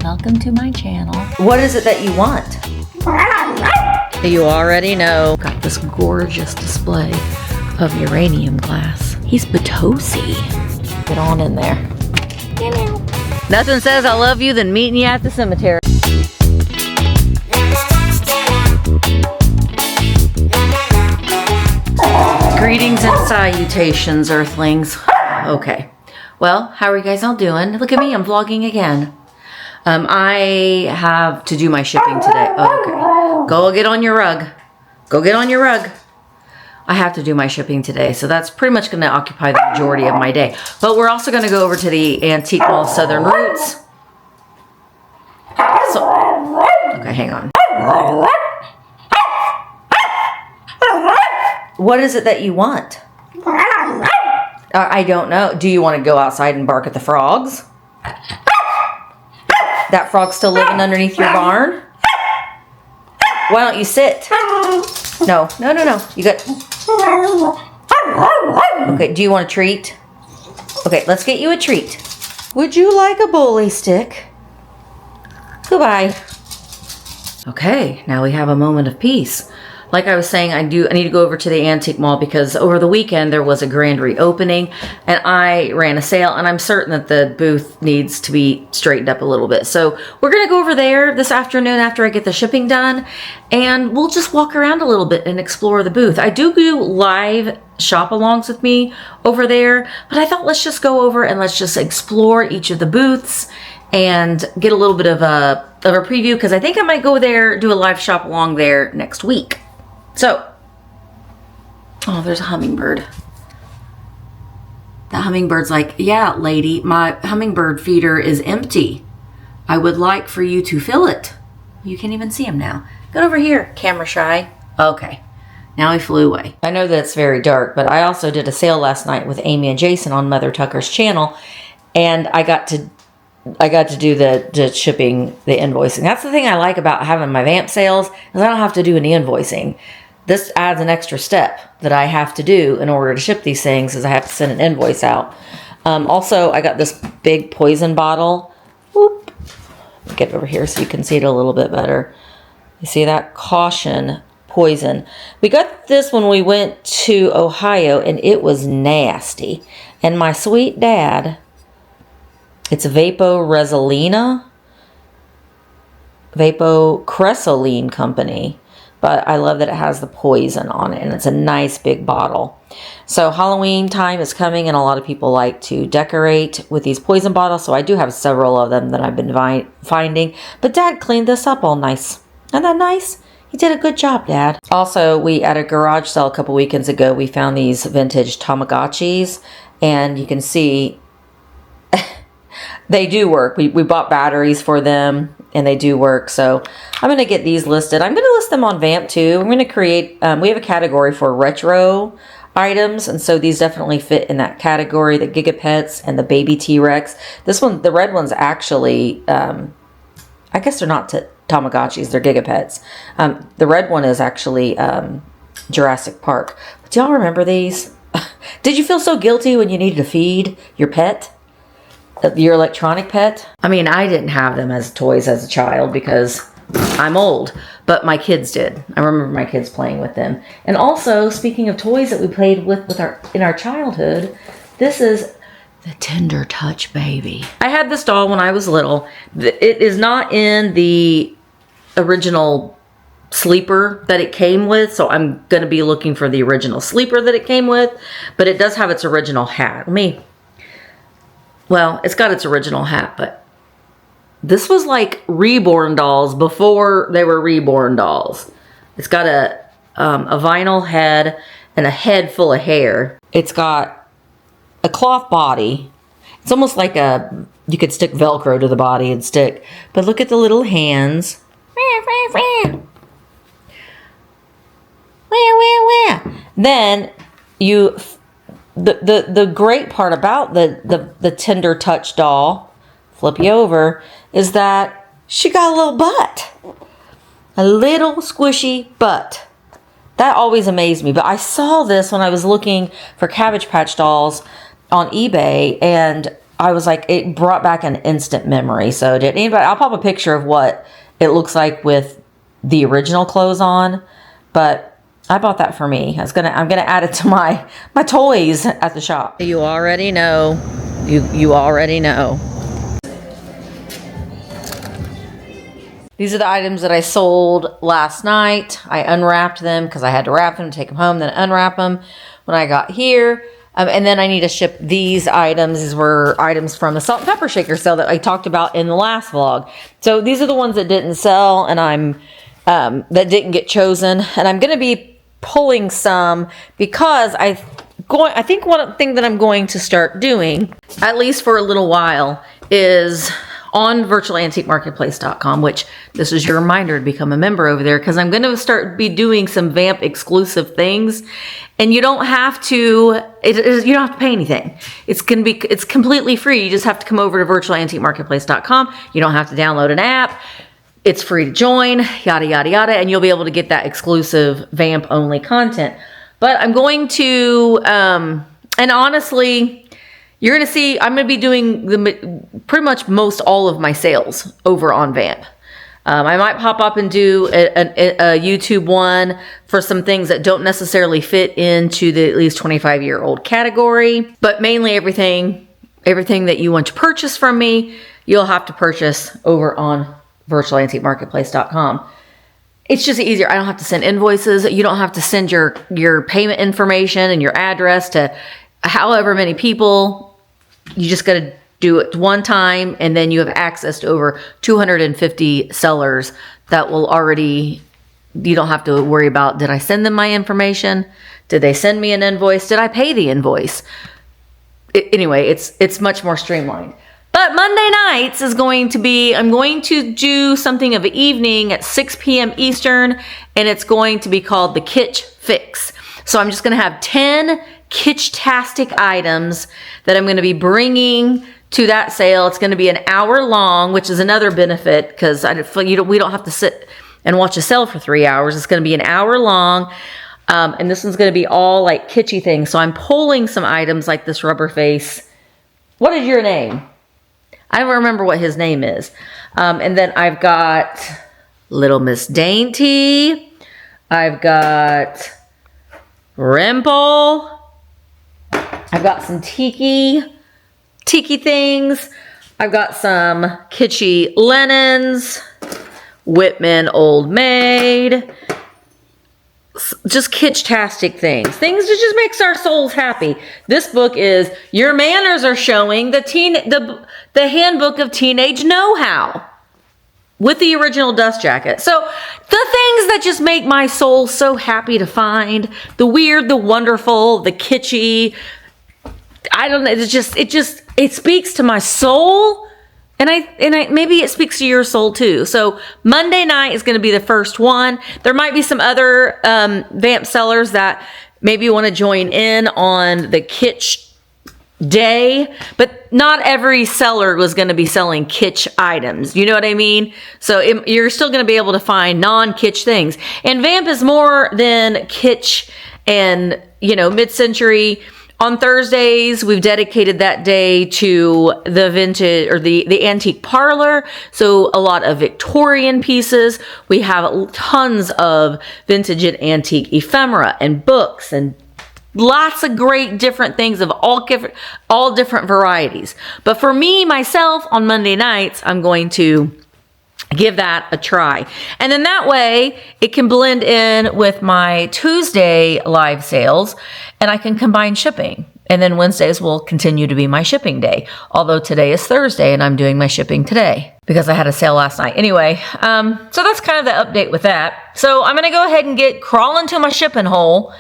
Welcome to my channel. What is it that you want? You already know. Got this gorgeous display of uranium glass. He's Batosi. Get on in there. Nothing says I love you than meeting you at the cemetery. Greetings and salutations, Earthlings. Okay. Well, how are you guys all doing? Look at me, I'm vlogging again. I have to do my shipping today. Okay. Go get on your rug. Go get on your rug. I have to do my shipping today, so that's pretty much going to occupy the majority of my day. But we're also going to go over to the Antique Mall Southern Roots. So, okay, hang on. What is it that you want? I don't know. Do you want to go outside and bark at the frogs? That frog's still living underneath your barn? Why don't you sit? No. You got... Okay, do you want a treat? Okay, let's get you a treat. Would you like a bully stick? Goodbye. Okay, now we have a moment of peace. Like I was saying, I need to go over to the Antique Mall because over the weekend there was a grand reopening and I ran a sale and I'm certain that the booth needs to be straightened up a little bit. So we're going to go over there this afternoon after I get the shipping done and we'll just walk around a little bit and explore the booth. I do live shop alongs with me over there, but I thought let's just go over and let's just explore each of the booths and get a little bit of a preview because I think I might go there, do a live shop along there next week. So, oh, there's a hummingbird. The hummingbird's like, yeah, lady, my hummingbird feeder is empty. I would like for you to fill it. You can't even see him now. Get over here, camera shy. Okay, now he flew away. I know that it's very dark, but I also did a sale last night with Amy and Jason on Mother Tucker's channel, and I got to do the shipping, the invoicing. That's the thing I like about having my Vamp sales is I don't have to do any invoicing. This adds an extra step that I have to do in order to ship these things is I have to send an invoice out. Also, I got this big poison bottle. Whoop. Get over here so you can see it a little bit better. You see that? Caution poison. We got this when we went to Ohio and it was nasty. And my sweet dad, it's Vapocressoline company. But I love that it has the poison on it and it's a nice big bottle. So Halloween time is coming and a lot of people like to decorate with these poison bottles. So I do have several of them that I've been finding. But Dad cleaned this up all nice. Isn't that nice? You did a good job, Dad. Also, we at a garage sale a couple weekends ago, we found these vintage Tamagotchis. And you can see they do work. We bought batteries for them. And they do work. So I'm going to get these listed. I'm going to list them on Vamp too. I'm going to create, we have a category for retro items. And so these definitely fit in that category, the Gigapets and the baby T-Rex. This one, the red one's actually, I guess they're not Tamagotchis, they're Gigapets. The red one is actually Jurassic Park. But do y'all remember these? Did you feel so guilty when you needed to feed your pet? Your electronic pet? I mean, I didn't have them as toys as a child because I'm old, but my kids did. I remember my kids playing with them. And also, speaking of toys that we played with in our childhood, this is the Tender Touch Baby. I had this doll when I was little. It is not in the original sleeper that it came with, so I'm going to be looking for the original sleeper that it came with, but it does have its original hat. Well, it's got its original hat, but this was like reborn dolls before they were reborn dolls. It's got a vinyl head and a head full of hair. It's got a cloth body. It's almost like you could stick Velcro to the body and stick. But look at the little hands. Then the great part about the Tender Touch doll, flip you over, is that she got a little butt. A little squishy butt. That always amazed me. But I saw this when I was looking for Cabbage Patch dolls on eBay, and I was like, it brought back an instant memory. So did anybody, I'll pop a picture of what it looks like with the original clothes on, but I bought that for me. I'm gonna add it to my toys at the shop. You already know. You already know. These are the items that I sold last night. I unwrapped them because I had to wrap them, take them home, then unwrap them when I got here. And then I need to ship these items. These were items from the salt and pepper shaker sale that I talked about in the last vlog. So these are the ones that didn't sell, and that didn't get chosen. And I'm going to be pulling some because I think one thing that I'm going to start doing, at least for a little while, is on virtualantiquemarketplace.com, which this is your reminder to become a member over there, because I'm going to start be doing some Vamp exclusive things, and you don't have to you don't have to pay anything. It's completely free. You just have to come over to virtualantiquemarketplace.com. You don't have to download an app. It's free to join, yada yada yada, and you'll be able to get that exclusive Vamp only content. But I'm going to and honestly, you're going to see, I'm going to be doing pretty much most all of my sales over on Vamp. I might pop up and do a YouTube one for some things that don't necessarily fit into the at least 25-year-old category. But mainly everything that you want to purchase from me, you'll have to purchase over on virtualantiquemarketplace.com. It's just easier. I don't have to send invoices. You don't have to send your payment information and your address to however many people. You just got to do it one time, and then you have access to over 250 sellers that will already, you don't have to worry about, did I send them my information? Did they send me an invoice? Did I pay the invoice? Anyway, it's much more streamlined. But Monday nights is going to be, I'm going to do something of an evening at 6 p.m. Eastern, and it's going to be called the Kitsch Fix. So I'm just going to have 10 kitsch-tastic items that I'm going to be bringing to that sale. It's going to be an hour long, which is another benefit, because we don't have to sit and watch a sale for 3 hours. It's going to be an hour long, and this one's going to be all like kitschy things. So I'm pulling some items like this rubber face. What is your name? I don't remember what his name is. And then I've got Little Miss Dainty. I've got Rimple. I've got some tiki things. I've got some kitschy linens, Whitman Old Maid, just kitsch-tastic things that just makes our souls happy. This book is Your Manners Are Showing, the Handbook of Teenage Know-How, with the original dust jacket. So the things that just make my soul so happy to find, the weird, the wonderful, the kitschy, I don't know, it speaks to my soul, and I maybe it speaks to your soul too. So Monday night is going to be the first one. There might be some other Vamp sellers that maybe want to join in on the kitsch day, but not every seller was going to be selling kitsch items. You know what I mean? So you're still going to be able to find non-kitsch things. And Vamp is more than kitsch and, mid-century. On Thursdays, we've dedicated that day to the vintage or the antique parlor. So a lot of Victorian pieces. We have tons of vintage and antique ephemera and books and lots of great different things of all different varieties. But for me, myself, on Monday nights, I'm going to give that a try. And then that way it can blend in with my Tuesday live sales, and I can combine shipping. And then Wednesdays will continue to be my shipping day. Although today is Thursday and I'm doing my shipping today because I had a sale last night. Anyway, so that's kind of the update with that. So I'm going to go ahead and crawl into my shipping hole.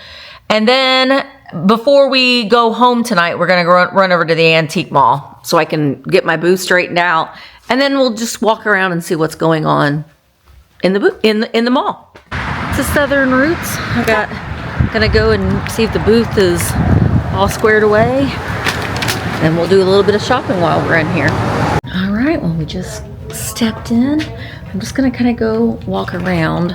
And then before we go home tonight, we're going to run over to the antique mall so I can get my booth straightened out. And then we'll just walk around and see what's going on in the mall. It's a Southern Roots. Gonna go and see if the booth is all squared away. And we'll do a little bit of shopping while we're in here. All right, well, we just stepped in. I'm just gonna kind of go walk around.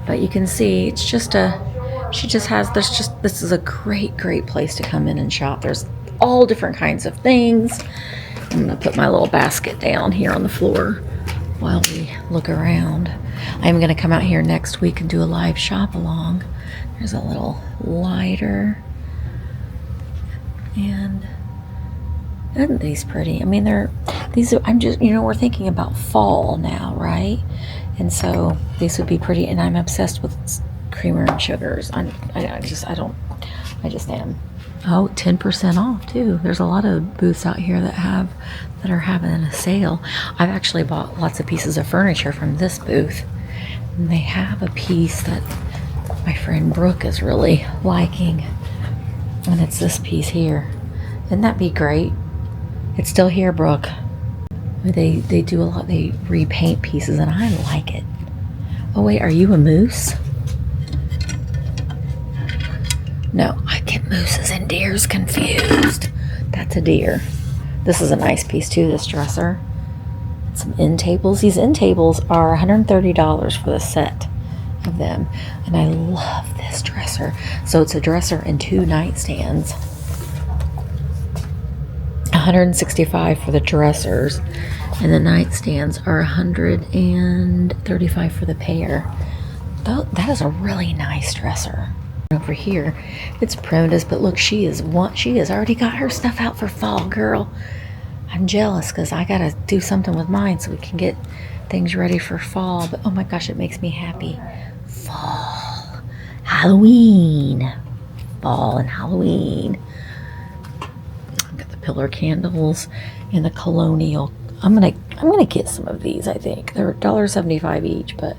But you can see it's just this is a great place to come in and shop. There's all different kinds of things. I'm gonna put my little basket down here on the floor while we look around. I'm gonna come out here next week and do a live shop along. There's a little lighter. And aren't these pretty? I mean, I'm just, we're thinking about fall now, right? And so these would be pretty, and I'm obsessed with creamer and sugars. I just am. Oh, 10% off too. There's a lot of booths out here that are having a sale. I've actually bought lots of pieces of furniture from this booth. And they have a piece that my friend Brooke is really liking. And it's this piece here. Wouldn't that be great? It's still here, Brooke. They do a lot. They repaint pieces, and I like it. Oh wait, are you a moose? No, I get mooses and deers confused. That's a deer. This is a nice piece too, this dresser. Some end tables. These end tables are $130 for the set of them. And I love this dresser. So it's a dresser and 2 nightstands. $165 for the dressers. And the nightstands are $135 for the pair. That is a really nice dresser. Over here, it's primitive, but look, she has already got her stuff out for fall, girl. I'm jealous because I gotta do something with mine so we can get things ready for fall. But oh my gosh, it makes me happy. Fall, Halloween, fall and Halloween. I've got the pillar candles and the colonial. I'm gonna get some of these. I think they're $1.75 each, but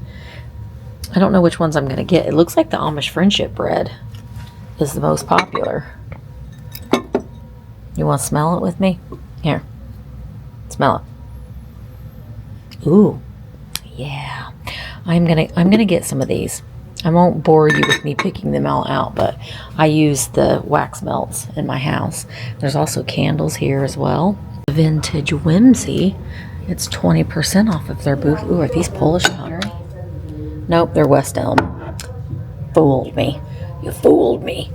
I don't know which ones I'm going to get. It looks like the Amish friendship bread is the most popular. You want to smell it with me? Here. Smell it. Ooh. Yeah. I'm going to get some of these. I won't bore you with me picking them all out, but I use the wax melts in my house. There's also candles here as well. Vintage Whimsy. It's 20% off of their booth. Ooh, are these Polish pottery? Nope, they're West Elm. Fooled me. You fooled me.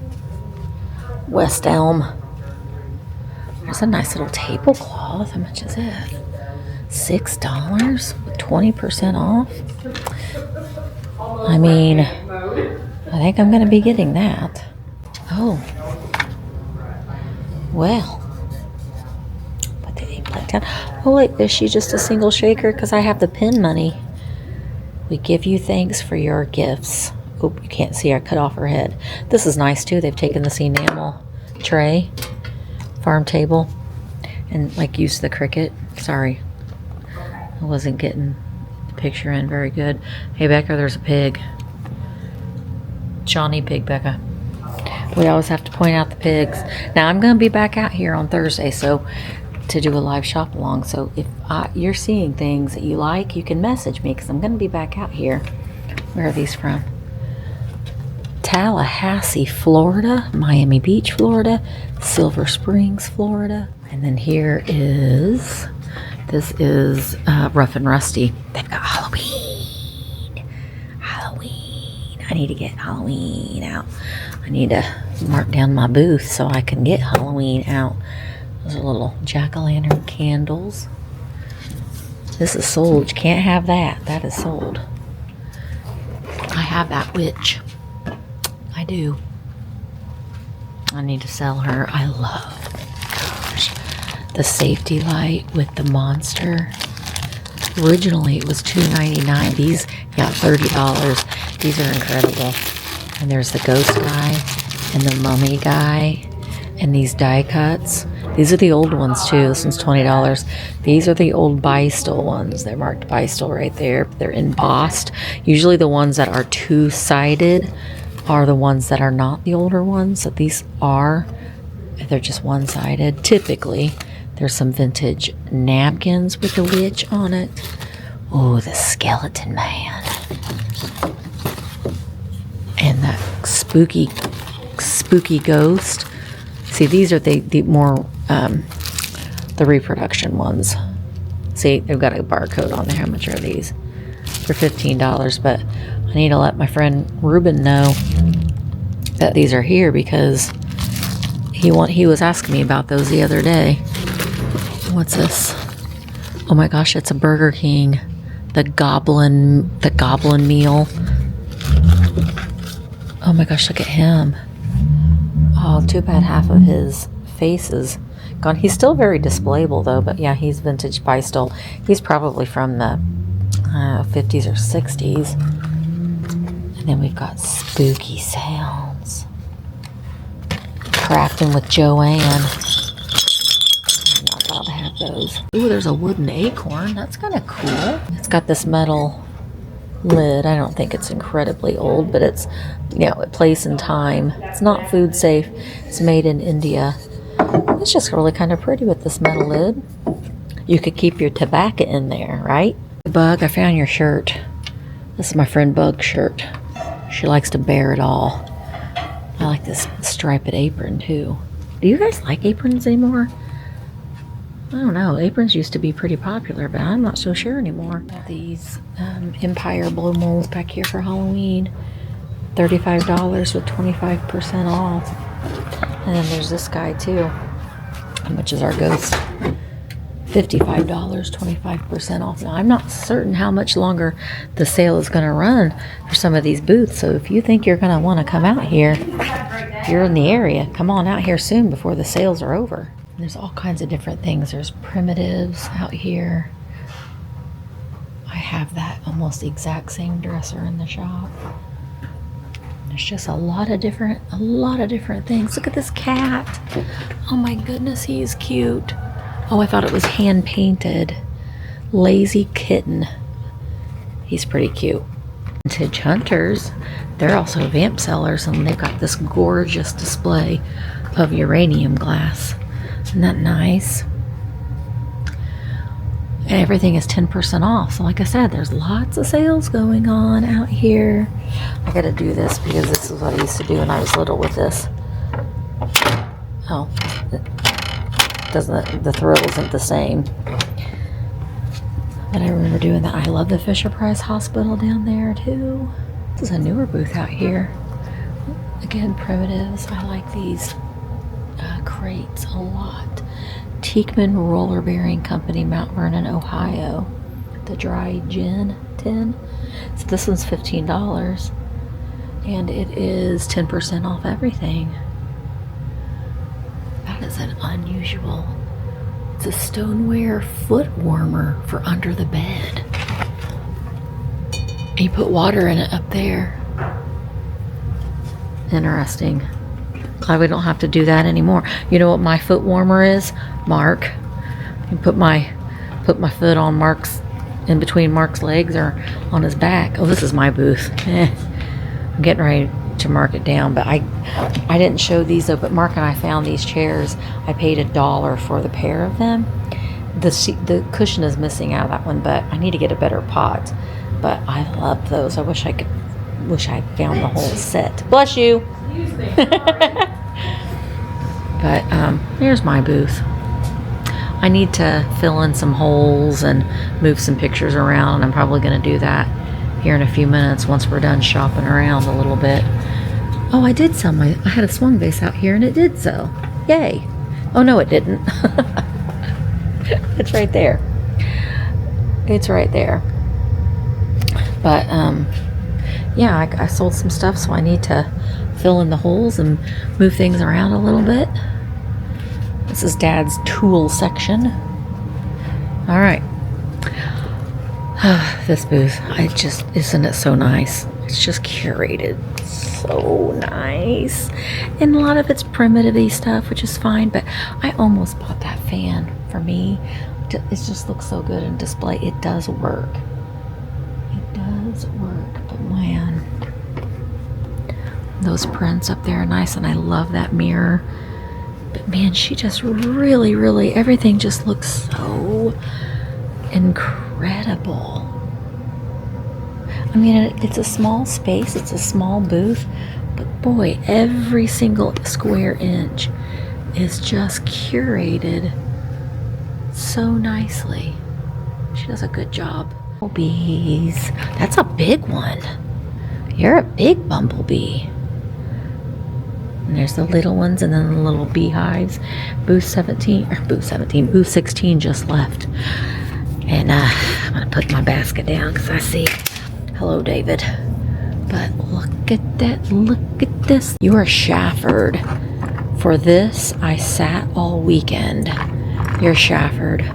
West Elm. There's a nice little tablecloth. How much is it? $6 with 20% off. I mean, I think I'm going to be getting that. Oh. Well. Put the eggplant down. Oh, wait, is she just a single shaker? Because I have the pin money. We give you thanks for your gifts. Oop, you can't see, I cut off her head. This is nice too. They've taken this enamel tray, farm table, and like used the Cricut. Sorry, I wasn't getting the picture in very good. Hey Becca, there's a pig. Shawnee pig, Becca. We always have to point out the pigs. Now I'm going to be back out here on Thursday, so to do a live shop along. So if you're seeing things that you like, you can message me because I'm going to be back out here. Where are these from? Tallahassee, Florida, Miami Beach, Florida, Silver Springs, Florida. And then this is Rough and Rusty. They've got Halloween. I need to get Halloween out. I need to mark down my booth so I can get Halloween out. Those are little jack-o'-lantern candles. This is sold. You can't have that. That is sold. I have that witch. I do. I need to sell her. I love, gosh, the safety light with the monster. Originally it was $2.99. These got $30. These are incredible. And there's the ghost guy and the mummy guy and these die cuts. These are the old ones too. This one's $20. These are the old Bystol ones. They're marked Bystol right there. They're embossed. Usually the ones that are two-sided are the ones that are not the older ones. So these are, they're just one-sided. Typically, there's some vintage napkins with the witch on it. Oh, the skeleton man. And that spooky ghost. See, these are the more the reproduction ones. See, they've got a barcode on there. How much are these? For $15, but I need to let my friend Ruben know that these are here because He was asking me about those the other day. What's this? Oh my gosh, it's a Burger King. The goblin meal. Oh my gosh, look at him. Oh, too bad half of his face is gone. He's still very displayable though, but yeah, he's vintage pie stole. He's probably from the 50s or 60s. And then we've got spooky sounds. Crafting with Joanne. I'm not allowed to have those. Ooh, there's a wooden acorn. That's kind of cool. It's got this metal lid. I don't think it's incredibly old, but it's, you know, place and time. It's not food safe. It's made in India. It's just really kind of pretty with this metal lid. You could keep your tobacco in there, right? Bug, I found your shirt. This is my friend Bug's shirt. She likes to bear it all. I like this striped apron too. Do you guys like aprons anymore? I don't know. Aprons used to be pretty popular, but I'm not so sure anymore. These Empire blow molds back here for Halloween. $35 with 25% off. And then there's this guy too. How much is our ghost? $55, 25% off. Now, I'm not certain how much longer the sale is going to run for some of these booths. So if you think you're going to want to come out here, if you're in the area, come on out here soon before the sales are over. There's all kinds of different things. There's primitives out here. I have that almost exact same dresser in the shop. There's just a lot of different things. Look at this cat. Oh my goodness, he's cute. Oh, I thought it was hand painted. Lazy kitten. He's pretty cute. Vintage hunters. They're also vamp sellers, and they've got this gorgeous display of uranium glass. Isn't that nice? And everything is 10% off. So like I said, there's lots of sales going on out here. I gotta do this because this is what I used to do when I was little with this. Oh, the thrill isn't the same. But I remember doing that. I love the Fisher Price Hospital down there too. This is a newer booth out here. Again, primitives. I like these crates a lot. Teakman Roller Bearing Company, Mount Vernon, Ohio. The dry gin tin. So this one's $15. And it is 10% off everything. That is an unusual. It's a stoneware foot warmer for under the bed. And you put water in it up there. Interesting. Glad we don't have to do that anymore. You know what my foot warmer is? Mark. You put my foot on Mark's, in between Mark's legs or on his back. Oh, this is my booth. I'm getting ready to mark it down, but I didn't show these though, but Mark and I found these chairs. I paid $1 for the pair of them. The cushion is missing out of that one, but I need to get a better pot. But I love those. I wish I found the whole set. Bless you. But here's my booth. I need to fill in some holes and move some pictures around, and I'm probably going to do that here in a few minutes once we're done shopping around a little bit. Oh, I did sell I had a swung vase out here and it did sell. Yay. Oh no, it didn't. It's right there. It's right there. But yeah, I sold some stuff, so I need to fill in the holes and move things around a little bit. This is Dad's tool section. All right. This booth, isn't it so nice? It's just curated so nice. And a lot of it's primitive-y stuff, which is fine, but I almost bought that fan for me. It just looks so good in display. It does work. It does work, but man, those prints up there are nice, and I love that mirror. But man, she just really, everything just looks so incredible. I mean, it's a small space, it's a small booth, but boy, every single square inch is just curated so nicely. She does a good job. Bumblebees. That's a big one. You're a big bumblebee. And there's the little ones, and then the little beehives. Booth 16 just left. And I'm going to put my basket down because I see, hello, David. But look at that, look at this. You are Shafford. For this, I sat all weekend. You're Shafford.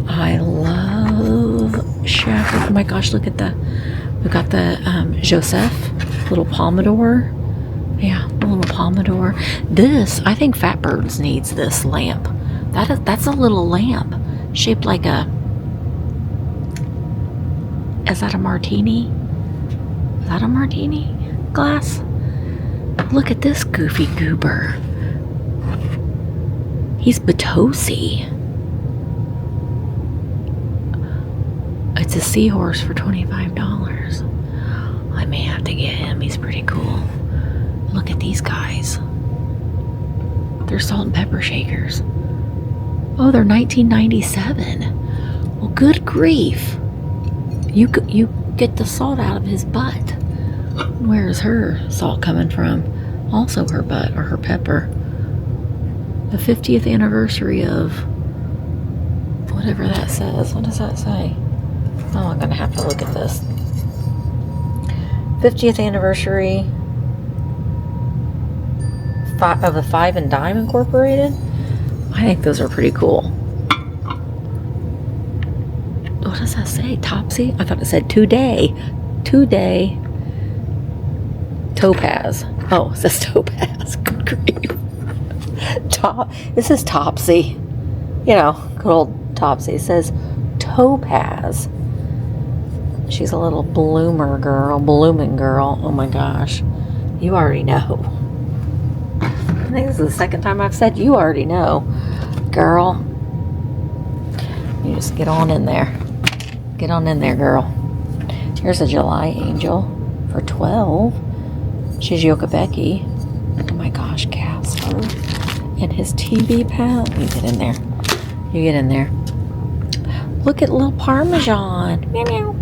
I love Shafford. Oh my gosh, look at we got the Joseph, little Pomodoro. Yeah, a little Pomodoro. This, I think Fatbirds needs this lamp. That's a little lamp shaped like is that a martini? Is that a martini glass? Look at this goofy goober. He's Batosi. It's a seahorse for $25. I may have to get him. He's pretty cool. Look at these guys. They're salt and pepper shakers. Oh, they're 1997. Well, good grief. You get the salt out of his butt. Where's her salt coming from? Also her butt or her pepper. The 50th anniversary of whatever that says. What does that say? Oh, I'm gonna have to look at this. 50th anniversary of the Five and Dime Incorporated. I think those are pretty cool. What does that say? Topsy? I thought it said today. Topaz. Oh, it says Topaz. Good grief. This is Topsy. You know, good old Topsy. It says Topaz. She's a little blooming girl. Oh my gosh. You already know. I think this is the second time I've said you already know. Girl. You just get on in there. Get on in there, girl. Here's a July Angel for $12. She's Yoka Becky. Oh my gosh, Casper. And his TV pal. You get in there. You get in there. Look at little Parmesan. Meow meow.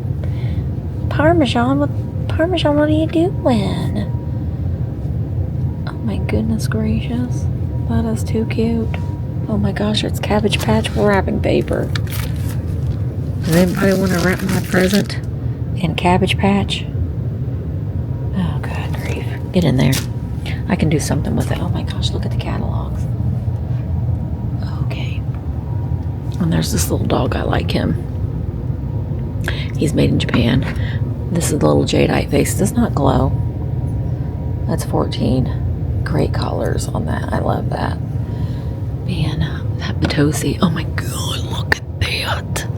Parmesan, what are you doing? Oh my goodness gracious. That is too cute. Oh my gosh, it's Cabbage Patch wrapping paper. Does anybody want to wrap my present in Cabbage Patch? Oh, good grief. Get in there. I can do something with it. Oh my gosh, look at the catalogs. Okay. And there's this little dog. I like him. He's made in Japan. This is the little jadeite face. Does not glow. That's 14. Great colors on that. I love that. Man, that Batosi. Oh my god, look at that.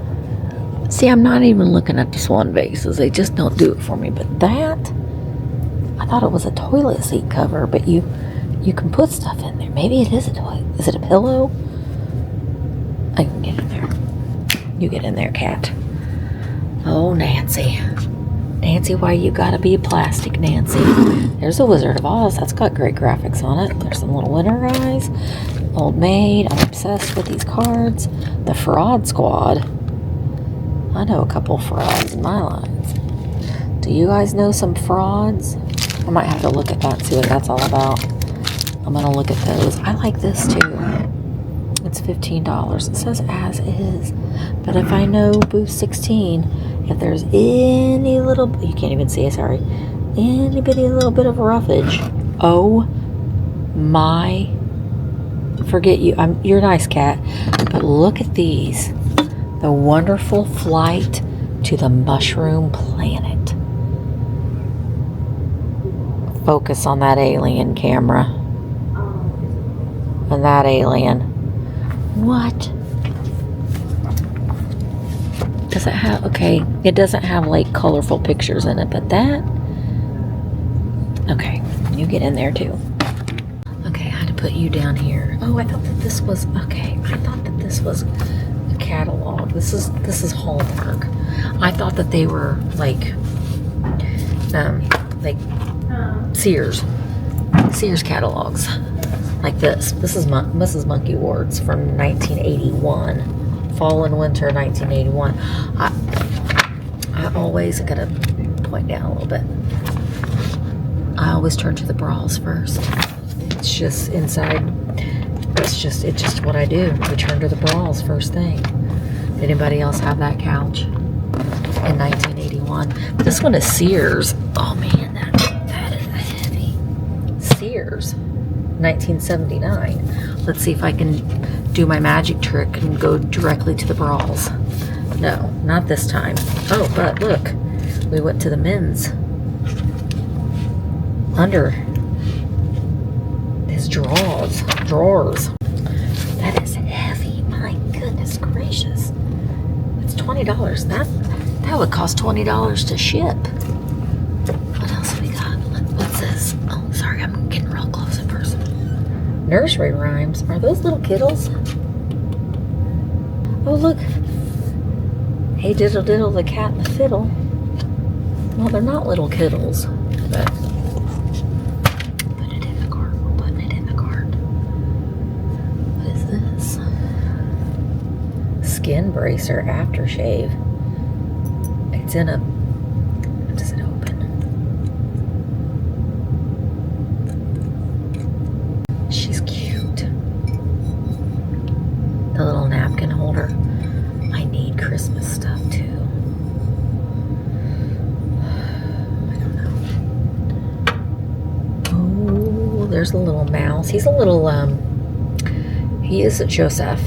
See, I'm not even looking at the swan vases. They just don't do it for me. But that, I thought it was a toilet seat cover, but you can put stuff in there. Maybe it is a toilet. Is it a pillow? I can get in there. You get in there, cat. Oh, Nancy. Nancy, why you gotta be plastic, Nancy? There's a Wizard of Oz. That's got great graphics on it. There's some little winter guys. Old Maid. I'm obsessed with these cards. The Fraud Squad. I know a couple frauds in my life. Do you guys know some frauds? I might have to look at that and see what that's all about. I'm gonna look at those. I like this too. It's $15. It says as is. But if I know booth 16, if there's any little, you can't even see it, sorry, any bitty little bit of roughage. Oh my, forget you, you're a nice cat, but look at these. The Wonderful Flight to the Mushroom Planet. Focus on that alien camera. And that alien. What? Does it have, okay, it doesn't have like colorful pictures in it, but that, okay, you get in there too. Okay, I had to put you down here. Oh, I thought that this was, okay, I thought that this was a catalog. This is Hallmark. I thought that they were like Sears catalogs. Like this. This is Mrs. Monkey Ward's from 1981. Fall and winter 1981. I always gotta point down a little bit. I always turn to the bras first. it's just inside. It's just what I do. Return to the bras first thing. Did anybody else have that couch in 1981? This one is Sears. Oh man, that is heavy. Sears, 1979. Let's see if I can do my magic trick and go directly to the bras. No, not this time. Oh, but look, we went to the men's. Under his drawers. That is heavy. My goodness gracious. It's $20. That would cost $20 to ship. What else have we got? What's this? Oh, sorry, I'm getting real close in person. Nursery rhymes. Are those little kiddles? Oh, look. Hey, diddle diddle, the cat and the fiddle. Well, they're not little kiddles, but put it in the cart. We're putting it in the cart. What is this? Skin bracer aftershave. It's in a. Does it open? She's cute. The little napkin holder. I need Christmas stuff too. I don't know. Oh, there's a little mouse. He's a little, he is a Joseph.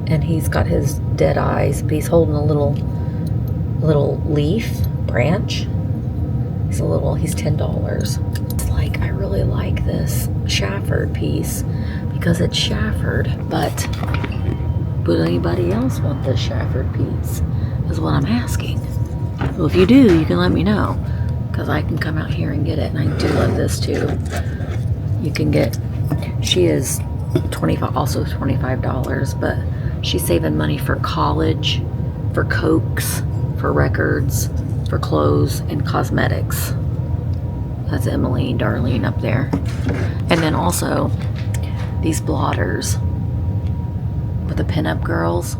And he's got his dead eyes, but he's holding a little leaf, branch. He's $10. It's like, I really like this Shafford piece because it's Shafford, but would anybody else want this Shafford piece? Is what I'm asking. Well, if you do, you can let me know, because I can come out here and get it. And I do love this too. You can get. She is also $25, but she's saving money for college, for Cokes, for records, for clothes, and cosmetics. That's Emily, Darlene up there, and then also these blotters with the pinup girls.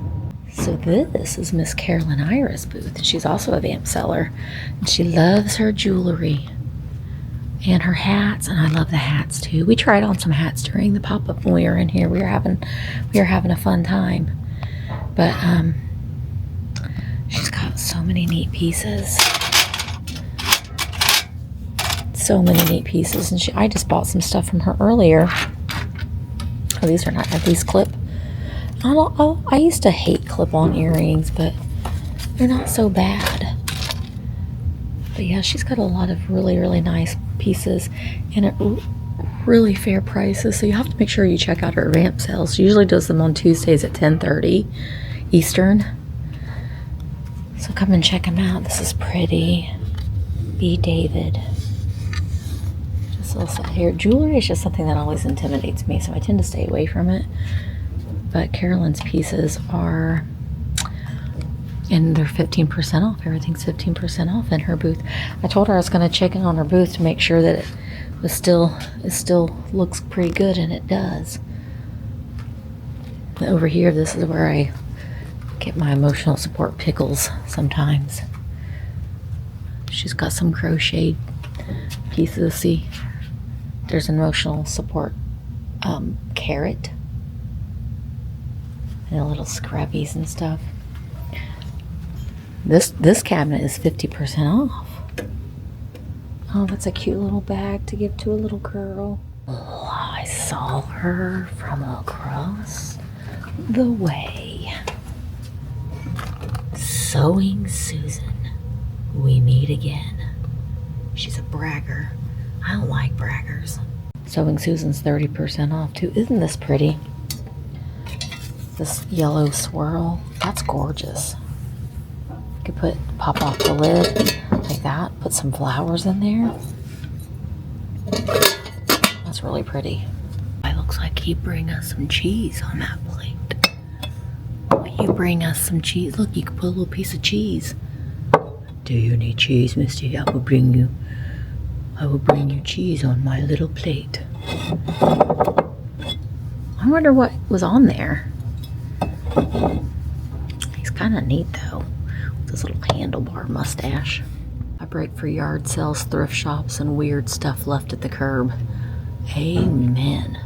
So this is Miss Carolyn Iris' booth. She's also a vamp seller, and she loves her jewelry and her hats, and I love the hats too. We tried on some hats during the pop-up when we were in here. We were having a fun time. But she's got so many neat pieces. So many neat pieces, and I just bought some stuff from her earlier. Oh, these are not. Are these clip? I used to hate clip-on earrings, but they're not so bad. But yeah, she's got a lot of really, really nice pieces and at really fair prices. So you have to make sure you check out her vamp sales. She usually does them on Tuesdays at 10:30 Eastern. So come and check them out. This is pretty. B. David. Just a little set here. Jewelry is just something that always intimidates me, so I tend to stay away from it. But Carolyn's pieces are, and they're 15% off. Everything's 15% off in her booth. I told her I was going to check in on her booth to make sure that it still looks pretty good, and it does. Over here, this is where I get my emotional support pickles sometimes. She's got some crocheted pieces. See, there's an emotional support carrot. And little scrubbies and stuff. This cabinet is 50% off. Oh, that's a cute little bag to give to a little girl. Oh, I saw her from across the way. Sewing Susan, we meet again. She's a bragger. I don't like braggers. Sewing Susan's 30% off too. Isn't this pretty? This yellow swirl, that's gorgeous. You could pop off the lid like that, put some flowers in there. That's really pretty. It looks like he bring us some cheese on that plate. Will you bring us some cheese? Look, you can put a little piece of cheese. Do you need cheese, Misty? I will bring you cheese on my little plate. I wonder what was on there. He's kind of neat though, with his little handlebar mustache. I break for yard sales, thrift shops, and weird stuff left at the curb. Amen.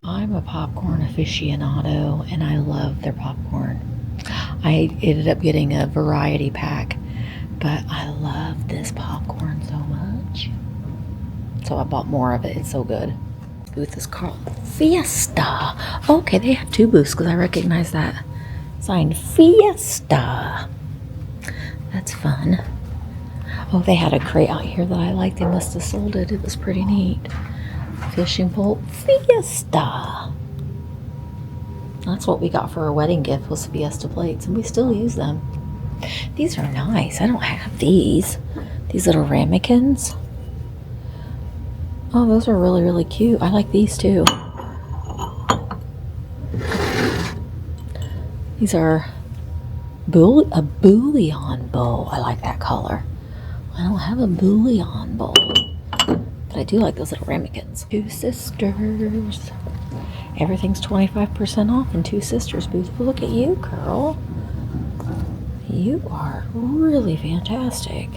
I'm a popcorn aficionado and I love their popcorn. I ended up getting a variety pack, but I love this popcorn so much. So I bought more of it. It's so good. This booth is called Fiesta. Okay, they have two booths because I recognize that sign, Fiesta. That's fun. Oh, they had a crate out here that I liked. They must have sold it. It was pretty neat. Fishing pole, Fiesta. That's what we got for our wedding gift, was Fiesta plates, and we still use them. These are nice. I don't have these. These little ramekins. Oh, those are really, really cute. I like these too. These are a bouillon bowl. I like that color. I don't have a bouillon bowl, but I do like those little ramekins. Two Sisters. Everything's 25% off in Two Sisters booth. Look at you, girl. You are really fantastic.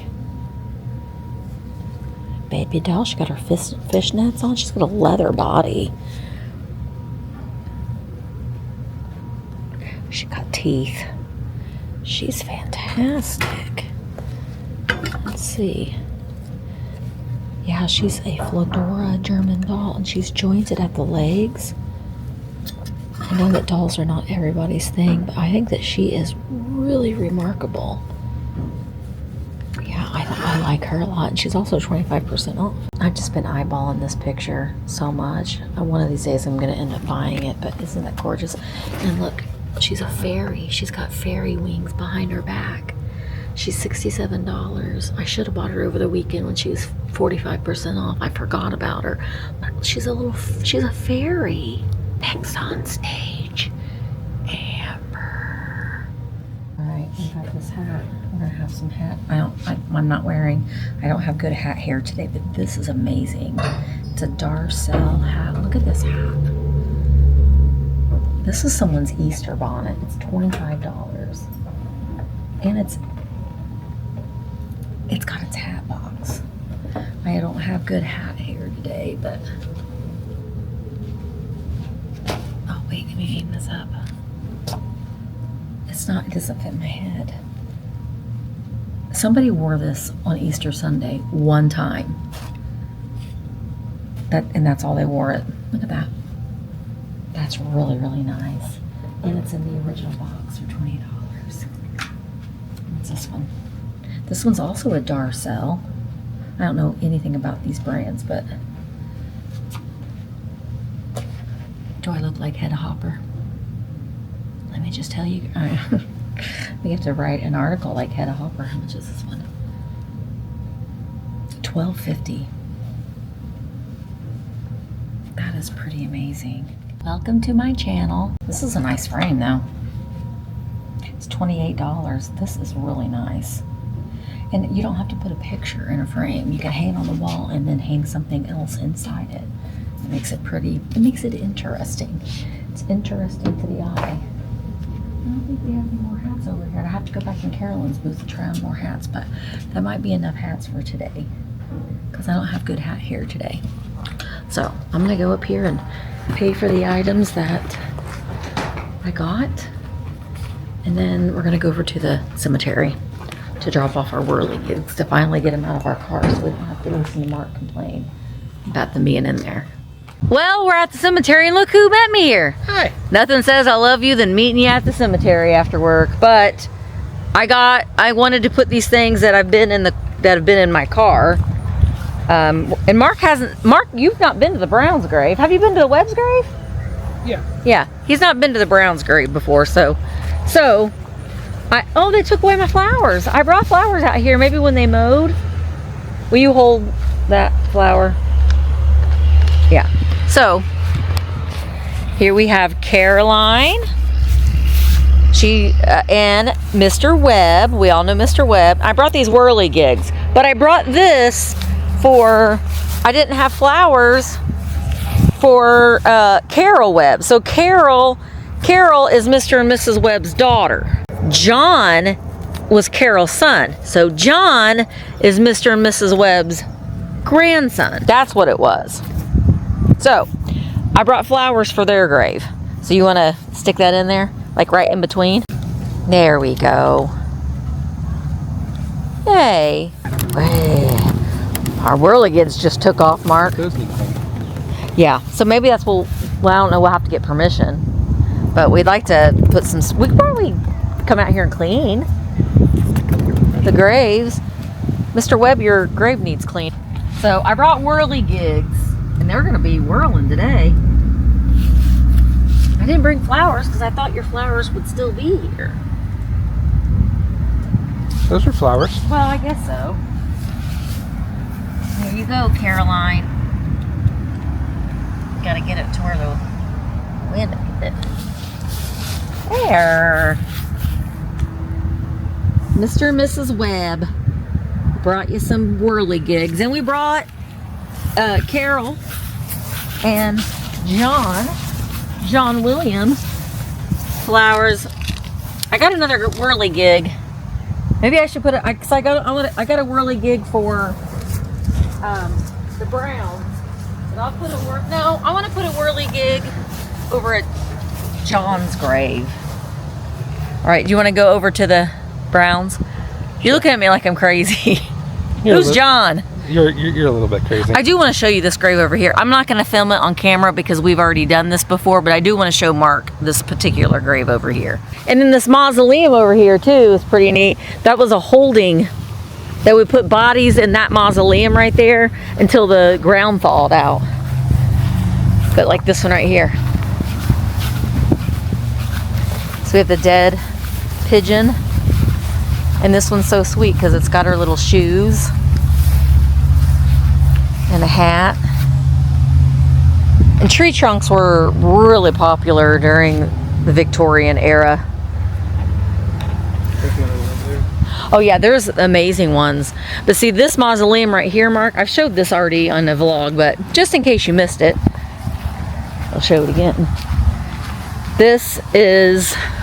Baby doll, she got her fishnets on. She's got a leather body. She got teeth. She's fantastic. Let's see. Yeah, she's a Fedora German doll, and she's jointed at the legs. I know that dolls are not everybody's thing, but I think that she is really remarkable. Yeah, I like her a lot, and she's also 25% off. I've just been eyeballing this picture so much. One of these days I'm going to end up buying it, but isn't that gorgeous? And look, she's a fairy. She's got fairy wings behind her back. She's $67. I should have bought her over the weekend when she was 45% off. I forgot about her. But she's a fairy. Next on stage, Amber. All right, we got this hat. We're gonna have some hat. I'm not wearing. I don't have good hat hair today, but this is amazing. It's a Darcel hat. Look at this hat. This is someone's Easter bonnet. It's $25, and it's got its hat box. I don't have good hat hair today, but. Wait, let me aim this up. It doesn't fit my head. Somebody wore this on Easter Sunday one time. And that's all they wore it. Look at that. That's really, really nice. And it's in the original box for $20. What's this one? This one's also a Darcel. I don't know anything about these brands, but do I look like Hedda Hopper? Let me just tell you. We have to write an article like Hedda Hopper. How much is this one? $12.50. That is pretty amazing. Welcome to my channel. This is a nice frame though. It's $28. This is really nice. And you don't have to put a picture in a frame. You can hang it on the wall and then hang something else inside it. It makes it pretty. It makes it interesting. It's interesting to the eye. I don't think we have any more hats over here. I have to go back in Carolyn's booth to try on more hats, but that might be enough hats for today because I don't have good hat hair today. So I'm gonna go up here and pay for the items that I got, and then we're gonna go over to the cemetery to drop off our whirligigs to finally get them out of our car so we don't have to listen to Mark complain about them being in there. Well, we're at the cemetery and look who met me here. Hi. Nothing says I love you than meeting you at the cemetery after work, but I wanted to put these things that have been in my car. And Mark, you've not been to the Browns grave. Have you been to the Webb's grave? Yeah. Yeah, he's not been to the Browns grave before, so they took away my flowers. I brought flowers out here, maybe when they mowed. Will you hold that flower? Yeah. So, here we have Caroline. And Mr. Webb. We all know Mr. Webb. I brought these whirligigs, but I brought this I didn't have flowers for Carol Webb. So Carol is Mr. and Mrs. Webb's daughter. John was Carol's son. So John is Mr. and Mrs. Webb's grandson. That's what it was. So, I brought flowers for their grave. So you want to stick that in there? Like right in between? There we go. Yay. Our whirligigs just took off, Mark. Yeah, so maybe that's what, well, I don't know, we'll have to get permission. But we'd like to put some, we could probably come out here and clean the graves. Mr. Webb, your grave needs clean. So I brought whirligigs, and they're gonna be whirling today. I didn't bring flowers because I thought your flowers would still be here. Those are flowers. Well, I guess so. There you go, Caroline. Gotta get it to where the wind hit it. There. Mr. and Mrs. Webb brought you some whirligigs. And we brought Carol and John Williams flowers. I got another whirligig. Maybe I should put it, because I got a whirligig for the Browns. And I'll put I want to put a whirligig over at John's grave. All right, do you want to go over to the Browns? You're looking at me like I'm crazy. Who's John? You're a little bit crazy. I do want to show you this grave over here. I'm not going to film it on camera because we've already done this before, but I do want to show Mark this particular grave over here. And then this mausoleum over here too is pretty neat. That was a holding that would put bodies in that mausoleum right there until the ground thawed out. But like this one right here. So we have the dead pigeon. And this one's so sweet because it's got her little shoes and a hat. And tree trunks were really popular during the Victorian era. Oh yeah, there's amazing ones. But see, this mausoleum right here, Mark, I've showed this already on the vlog, but just in case you missed it, I'll show it again. This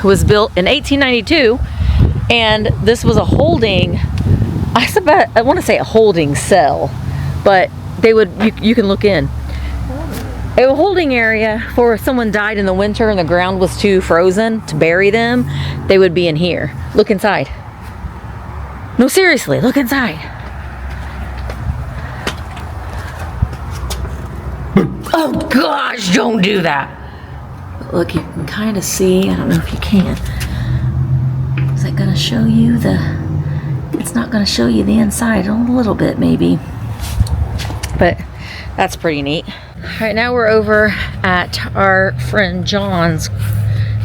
was built in 1892, and this was a holding, I want to say a holding cell, but they would, you can look in. A holding area for if someone died in the winter and the ground was too frozen to bury them, they would be in here. Look inside. No, seriously, look inside. Oh gosh, don't do that. Look, you can kind of see, I don't know if you can. Is it gonna show you it's not gonna show you the inside, a little bit maybe. But that's pretty neat. All right, now we're over at our friend John's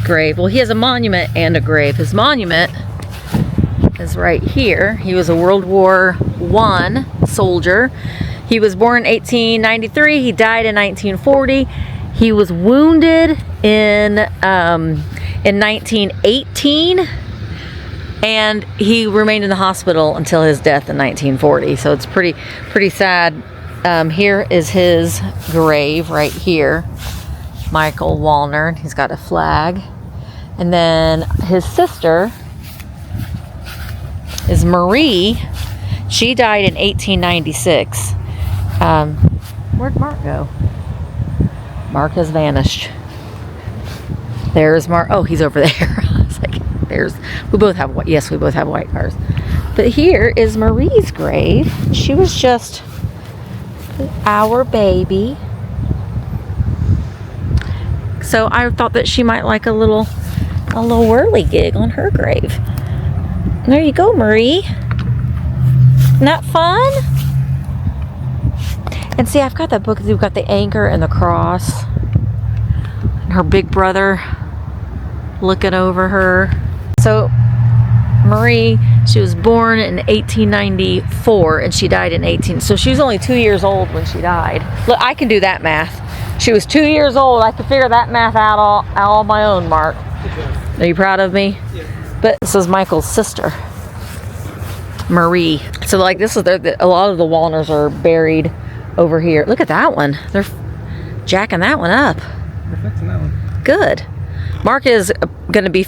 grave. Well, he has a monument and a grave. His monument is right here. He was a World War I soldier. He was born in 1893. He died in 1940. He was wounded in 1918, and he remained in the hospital until his death in 1940. So it's pretty sad. Here is his grave right here. Michael Wallner. He's got a flag. And then his sister is Marie. She died in 1896. Where'd Mark go? Mark has vanished. There's Mark. Oh, he's over there. I was like, we both have white cars. But here is Marie's grave. She was just our baby. So I thought that she might like a little whirligig on her grave. There you go, Marie. Isn't that fun? And see, I've got that book. We've got the anchor and the cross. And her big brother looking over her. So Marie, she was born in 1894 and she died in 18. So she was only 2 years old when she died. Look, I can do that math. She was 2 years old. I could figure that math out all on my own, Mark. Are you proud of me? Yeah. But this is Michael's sister, Marie. So like this is a lot of the Wallners are buried over here. Look at that one. They're jacking that one up. They're fixing that one. Good. Mark is gonna be.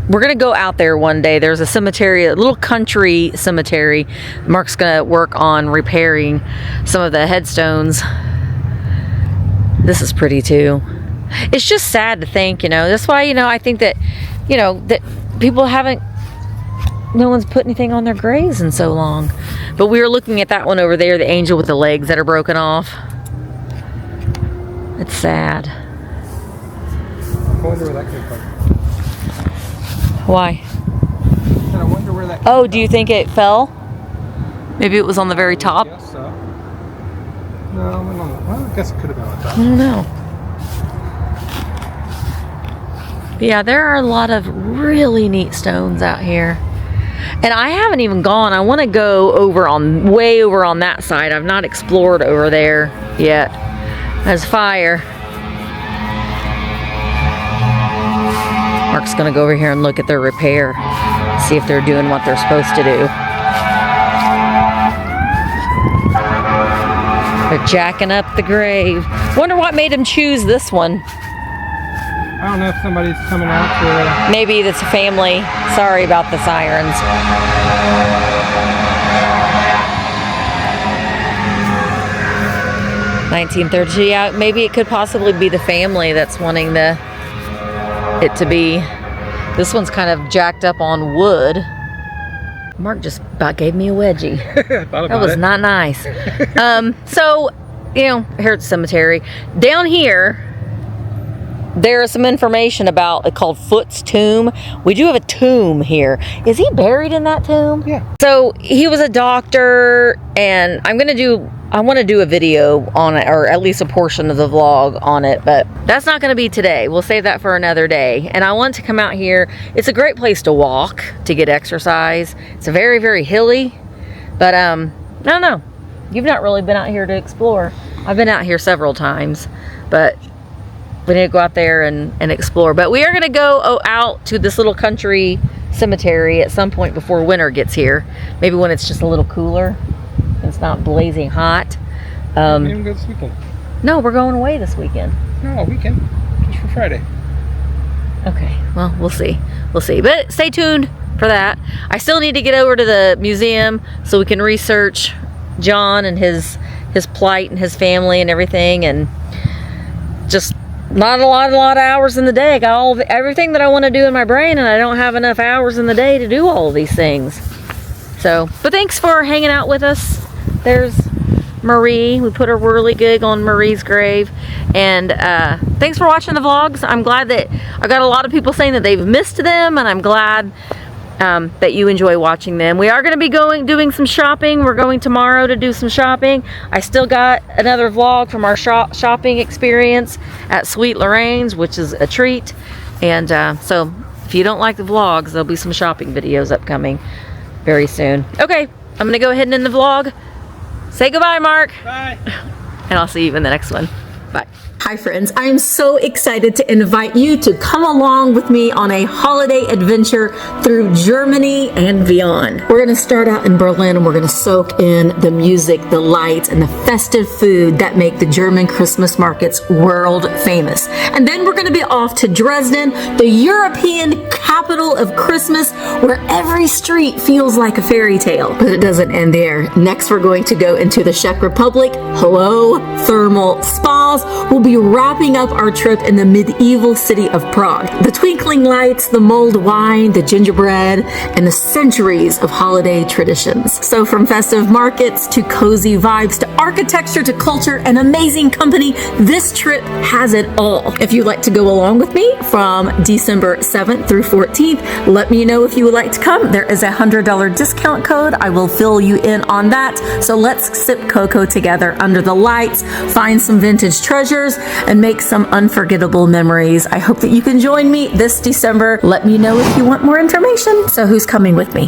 We're gonna go out there one day. There's a cemetery, a little country cemetery. Mark's gonna work on repairing some of the headstones This is pretty too. It's just sad to think, you know. That's why, you know, I think that, you know, that people haven't, no one's put anything on their graves in so long. But we were looking at that one over there, the angel with the legs that are broken off. It's sad. I wonder where that came from. Why? And I wonder where that came Oh, do you think it fell? Maybe it was on the very top? I guess so. No, well, I guess it could have been on top. I don't know. Yeah, there are a lot of really neat stones out here. And I haven't even gone. I want to go way over on that side. I've not explored over there yet. There's fire. Mark's going to go over here and look at their repair. See if they're doing what they're supposed to do. They're jacking up the grave. Wonder what made them choose this one. I don't know if somebody's coming out to... Maybe it's a family. Sorry about the sirens. $19.30. Yeah, maybe it could possibly be the family that's wanting it to be. This one's kind of jacked up on wood. Mark just about gave me a wedgie. That was not nice. So, you know, here at the cemetery. Down here, there is some information about it called Foot's tomb. We do have a tomb here. Is he buried in that tomb? Yeah. So he was a doctor, and I want to do a video on it, or at least a portion of the vlog on it, but that's not going to be today. We'll save that for another day. And I want to come out here. It's a great place to walk, to get exercise. It's very, very hilly, but I don't know. You've not really been out here to explore. I've been out here several times, but we need to go out there and explore. But we are going to go out to this little country cemetery at some point before winter gets here. Maybe when it's just a little cooler. It's not blazing hot. We didn't even go this weekend. No, we're going away this weekend. No, weekend. Just for Friday. Okay, well, we'll see. We'll see. But stay tuned for that. I still need to get over to the museum so we can research John and his plight and his family and everything, and just not a lot of hours in the day. I got everything that I want to do in my brain, and I don't have enough hours in the day to do all of these things. So, but thanks for hanging out with us. There's Marie. We put a whirly gig on Marie's grave. And thanks for watching the vlogs. I'm glad that I got a lot of people saying that they've missed them, and I'm glad that you enjoy watching them. We are going to be doing some shopping. We're going tomorrow to do some shopping. I still got another vlog from our shopping experience at Sweet Lorraine's, which is a treat. And so if you don't like the vlogs, there'll be some shopping videos upcoming very soon. Okay, I'm going to go ahead and end the vlog. Say goodbye, Mark. Bye. And I'll see you in the next one. Bye. Hi friends, I am so excited to invite you to come along with me on a holiday adventure through Germany and beyond. We're going to start out in Berlin, and we're going to soak in the music, the lights, and the festive food that make the German Christmas markets world famous. And then we're going to be off to Dresden, the European capital of Christmas, where every street feels like a fairy tale. But it doesn't end there. Next, we're going to go into the Czech Republic. Hello, thermal spas. We'll be wrapping up our trip in the medieval city of Prague. The twinkling lights, the mulled wine, the gingerbread, and the centuries of holiday traditions. So from festive markets to cozy vibes to architecture to culture and amazing company, this trip has it all. If you'd like to go along with me from December 7th through 14th, let me know if you would like to come. There is a $100 discount code. I will fill you in on that. So let's sip cocoa together under the lights, find some vintage treasures, and make some unforgettable memories. I hope that you can join me this December. Let me know if you want more information. So who's coming with me?